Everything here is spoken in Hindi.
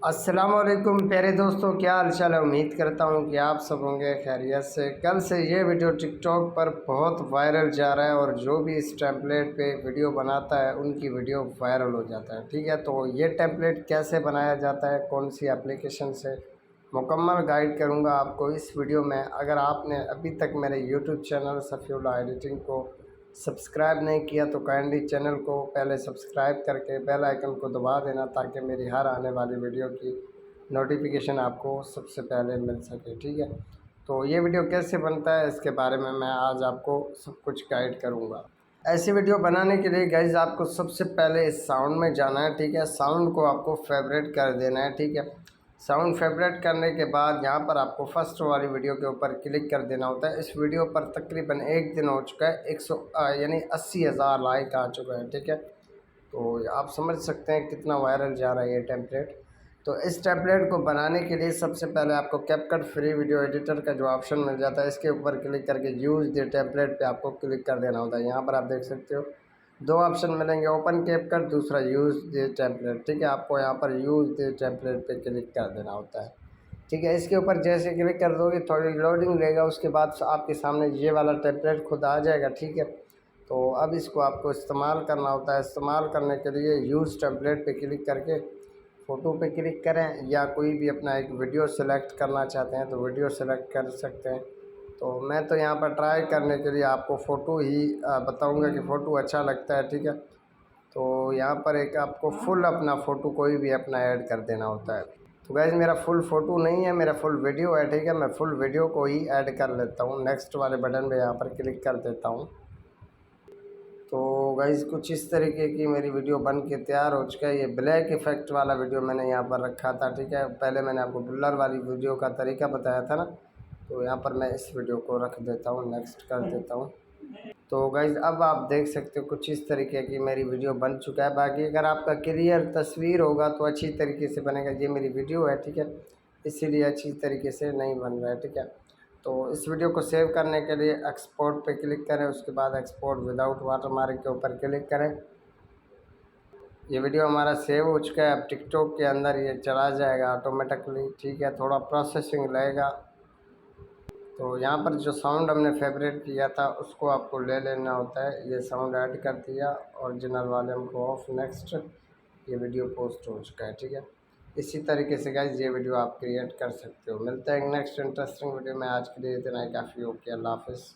अस्सलाम वालेकुम प्यारे दोस्तों, क्या हाल चाल है। उम्मीद करता हूँ कि आप सब होंगे खैरियत से। कल से ये वीडियो टिकटॉक पर बहुत वायरल जा रहा है और जो भी इस टेम्पलेट पे वीडियो बनाता है उनकी वीडियो वायरल हो जाता है। ठीक है, तो ये टेम्पलेट कैसे बनाया जाता है, कौन सी एप्लीकेशन से, मुकम्मल गाइड करूँगा आपको इस वीडियो में। अगर आपने अभी तक मेरे यूट्यूब चैनल सफ़ीउल्लाह एडिटिंग को सब्सक्राइब नहीं किया तो काइंडली चैनल को पहले सब्सक्राइब करके बेल आइकन को दबा देना, ताकि मेरी हर आने वाली वीडियो की नोटिफिकेशन आपको सबसे पहले मिल सके। ठीक है, तो ये वीडियो कैसे बनता है इसके बारे में मैं आज आपको सब कुछ गाइड करूँगा। ऐसी वीडियो बनाने के लिए गाइज आपको सबसे पहले इस साउंड में जाना है। ठीक है, साउंड को आपको फेवरेट कर देना है। ठीक है, साउंड फेवरेट करने के बाद यहाँ पर आपको फर्स्ट वाली वीडियो के ऊपर क्लिक कर देना होता है। इस वीडियो पर तकरीबन एक दिन हो चुका है, 100 यानी 80,000 लाइक आ चुका है। ठीक है, तो आप समझ सकते हैं कितना वायरल जा रहा है ये टेम्पलेट। तो इस टेम्पलेट को बनाने के लिए सबसे पहले आपको कैपकट फ्री वीडियो एडिटर का जो ऑप्शन मिल जाता है, इसके ऊपर क्लिक करके यूज़ द टेम्पलेट पे आपको क्लिक कर देना होता है। यहाँ पर आप देख सकते हो दो ऑप्शन मिलेंगे, ओपन कैपकट, दूसरा यूज़ द टेम्पलेट। ठीक है, आपको यहाँ पर यूज़ द टेम्पलेट पे क्लिक कर देना होता है। ठीक है, इसके ऊपर जैसे क्लिक कर दोगे थोड़ी लोडिंग लेगा, उसके बाद आपके सामने ये वाला टेम्पलेट खुद आ जाएगा। ठीक है, तो अब इसको आपको इस्तेमाल करना होता है। इस्तेमाल करने के लिए यूज़ टेम्पलेट पे क्लिक करके फ़ोटो पे क्लिक करें, या कोई भी अपना एक वीडियो सेलेक्ट करना चाहते हैं तो वीडियो सेलेक्ट कर सकते हैं। तो मैं तो यहाँ पर ट्राई करने के लिए आपको फ़ोटो ही बताऊँगा कि फ़ोटो अच्छा लगता है। ठीक है, तो यहाँ पर एक आपको फुल अपना फ़ोटो कोई भी अपना ऐड कर देना होता है। तो गाइज़ मेरा फुल फ़ोटो नहीं है, मेरा फुल वीडियो है। ठीक है, मैं फुल वीडियो को ही ऐड कर लेता हूँ। नेक्स्ट वाले बटन पे यहाँ पर क्लिक कर देता हूँ। तो गाइज़ कुछ इस तरीके की मेरी वीडियो बन के तैयार हो चुका है। ये ब्लैक इफ़ेक्ट वाला वीडियो मैंने यहाँ पर रखा था। ठीक है, पहले मैंने आपको ब्लर वाली वीडियो का तरीका बताया था ना, तो यहाँ पर मैं इस वीडियो को रख देता हूँ, नेक्स्ट कर देता हूँ। तो गाइज़ अब आप देख सकते हो कुछ इस तरीके की मेरी वीडियो बन चुका है। बाकी अगर आपका क्लियर तस्वीर होगा तो अच्छी तरीके से बनेगा। ये मेरी वीडियो है, ठीक है, इसीलिए अच्छी तरीके से नहीं बन रहा है। ठीक है, तो इस वीडियो को सेव करने के लिए एक्सपोर्ट पे क्लिक करें, उसके बाद एक्सपोर्ट विदाउट वाटरमार्क के ऊपर क्लिक करें। ये वीडियो हमारा सेव हो चुका है। अब टिकटॉक के अंदर ये चला जाएगा ऑटोमेटिकली। ठीक है, थोड़ा प्रोसेसिंग लगेगा। तो यहाँ पर जो साउंड हमने फेवरेट किया था उसको आपको ले लेना होता है। ये साउंड ऐड कर दिया, ओरिजिनल वॉल्यूम को ऑफ, नेक्स्ट। ये वीडियो पोस्ट हो चुका है। ठीक है, इसी तरीके से गाइज ये वीडियो आप क्रिएट कर सकते हो। मिलते हैं नेक्स्ट इंटरेस्टिंग वीडियो में। आज के लिए इतना ही काफ़ी। ओके, अल्लाह हाफिज़।